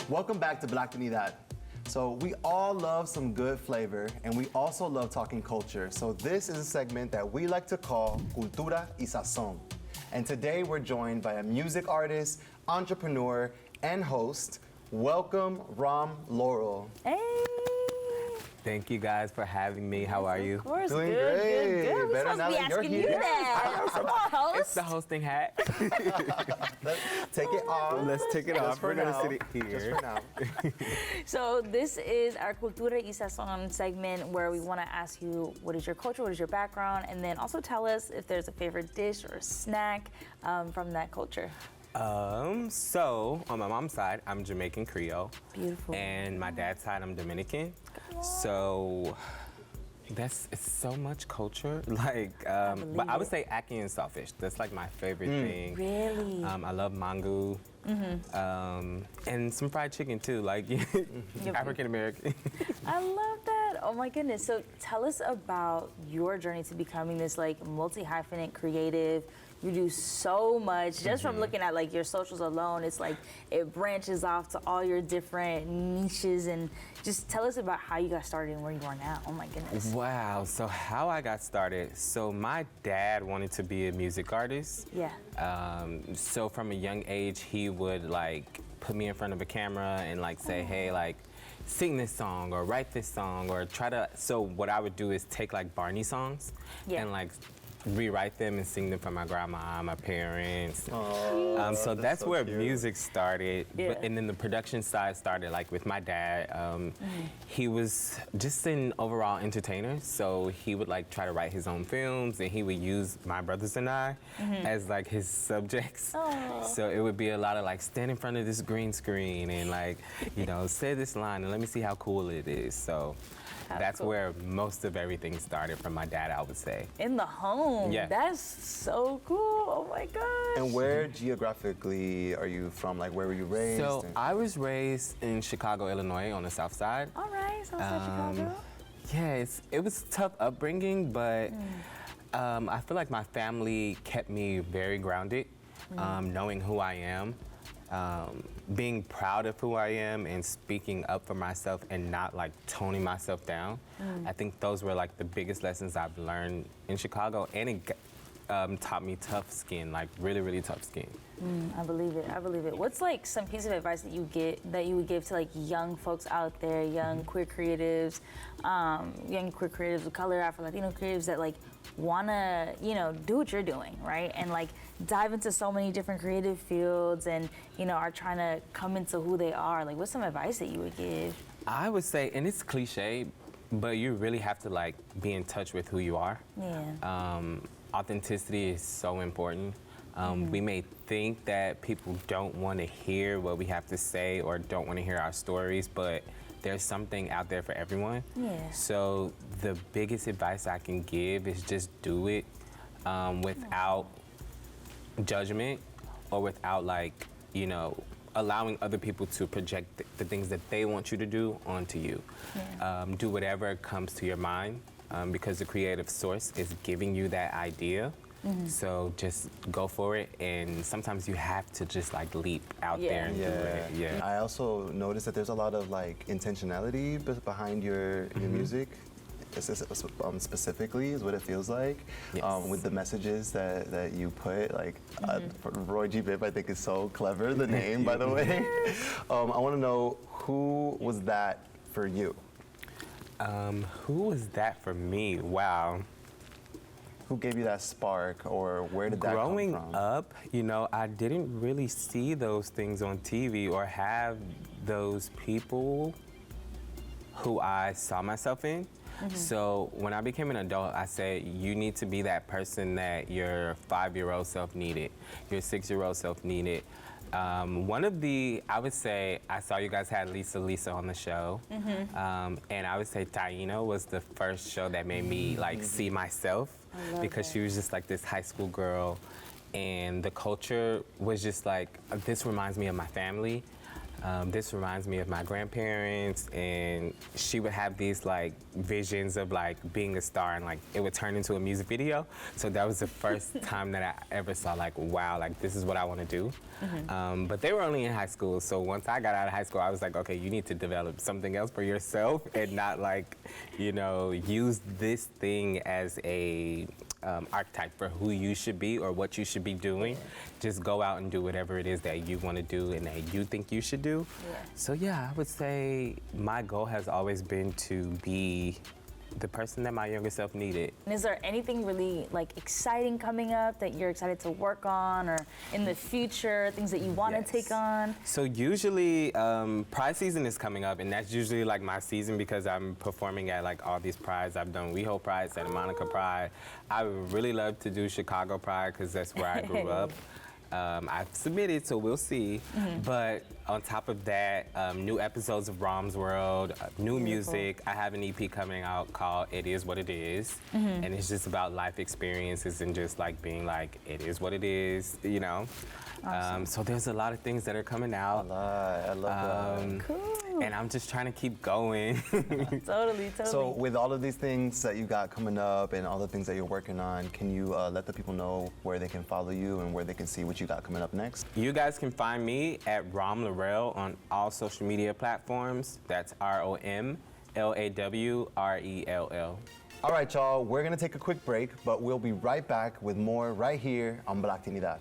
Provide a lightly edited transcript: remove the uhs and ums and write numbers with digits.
Welcome back to Blacktinidad. So we all love some good flavor, and we also love talking culture. So this is a segment that we like to call Cultura y Sazón. And today we're joined by a music artist, entrepreneur, and host. Welcome, Rom Lawrell. Hey! Thank you guys for having me. How are you? Of course, Doing good, great. good. We're Better supposed now to be that you're asking you here. that. Come on, host. It's the hosting hat. Take it off. Let's take it Just off. for We're gonna now. sit it here. Just for now. So this is our Cultura y Sazón segment where we want to ask you what is your culture, what is your background, and then also tell us if there's a favorite dish or snack from that culture. So on my mom's side, I'm Jamaican Creole. Beautiful. And my dad's side, I'm Dominican. So it's so much culture. Like, but I would say ackee and saltfish. That's like my favorite thing. Really? I love mango. And some fried chicken too, like African American. I love that. Oh my goodness. So tell us about your journey to becoming this like multi-hyphenate creative. You do so much. Just from looking at like your socials alone, it's like it branches off to all your different niches. And just tell us about how you got started and where you are now. Oh my goodness. Wow, so how I got started. So my dad wanted to be a music artist. Yeah. So from a young age, he would like put me in front of a camera and like say, hey, like sing this song or write this song or try to, so what I would do is take like Barney songs and like rewrite them and sing them for my grandma, my parents. So that's where cute. music started. Yeah. And then the production side started like with my dad. He was just an overall entertainer. So he would like try to write his own films and he would use my brothers and I as like his subjects. So it would be a lot of like stand in front of this green screen and like, you know, say this line and let me see how cool it is. So that's cool. where most of everything started from my dad, I would say. In the home. Yeah. That's so cool. Oh my gosh. And where geographically are you from? Like, where were you raised? So I was raised in Chicago, Illinois, on the south side. All right. So Chicago. Yeah, it was a tough upbringing, but I feel like my family kept me very grounded, knowing who I am. Being proud of who I am and speaking up for myself and not like toning myself down. I think those were like the biggest lessons I've learned in Chicago, and it taught me tough skin, like really, really tough skin. I believe it. I believe it. What's like some piece of advice that you would give to like young folks out there, young queer creatives, of color, Afro-Latino creatives that like wanna, you know, do what you're doing, right? And like dive into so many different creative fields and, you know, are trying to come into who they are. Like, what's some advice that you would give? I would say, and it's cliche, but you really have to like be in touch with who you are. Yeah. Authenticity is so important. We may think that people don't want to hear what we have to say or don't want to hear our stories, but there's something out there for everyone. Yeah. So the biggest advice I can give is just do it without judgment or without like, you know, allowing other people to project the things that they want you to do onto you. Yeah. Do whatever comes to your mind because the creative source is giving you that idea. So just go for it, and sometimes you have to just like leap out there and do it. Yeah. I also noticed that there's a lot of like intentionality behind your music. Specifically is what it feels like. Yes. With the messages that you put, like Roy G. Bibb, I think is so clever, the name, by the way. I want to know, who was that for you? Who was that for me? Wow. Who gave you that spark, or where did that come from? Growing up, you know, I didn't really see those things on TV or have those people who I saw myself in. So when I became an adult, I said, you need to be that person that your 5-year-old self needed, your 6-year-old self needed. One of the, I would say, I saw you guys had Lisa on the show, and I would say Taino was the first show that made me like see myself, because she was just like this high school girl, and the culture was just like, this reminds me of my family. This reminds me of my grandparents, and she would have these like visions of like being a star, and like it would turn into a music video. So that was the first time that I ever saw like, wow, like this is what I want to do. But they were only in high school, so once I got out of high school, I was like, okay, you need to develop something else for yourself and not like, you know, use this thing as a archetype for who you should be or what you should be doing. Just go out and do whatever it is that you want to do and that you think you should do. So yeah, I would say my goal has always been to be the person that my younger self needed. And is there anything really like exciting coming up that you're excited to work on, or in the future, things that you want to take on? So usually Pride season is coming up, and that's usually like my season because I'm performing at like all these prides. I've done WeHo Pride, Santa Monica Pride. I would really love to do Chicago Pride because that's where I grew up. I've submitted, so we'll see. But on top of that, new episodes of Rom's World, new music. I have an EP coming out called It Is What It Is. And it's just about life experiences and just like being like, it is what it is, you know? Awesome. So there's a lot of things that are coming out. I love that. Cool. And I'm just trying to keep going. Totally. So with all of these things that you got coming up and all the things that you're working on, can you let the people know where they can follow you and where they can see what you got coming up next? You guys can find me at Rom Lawrell on all social media platforms. That's ROMLAWRELL. All right, y'all, we're gonna take a quick break, but we'll be right back with more right here on Blacktinidad.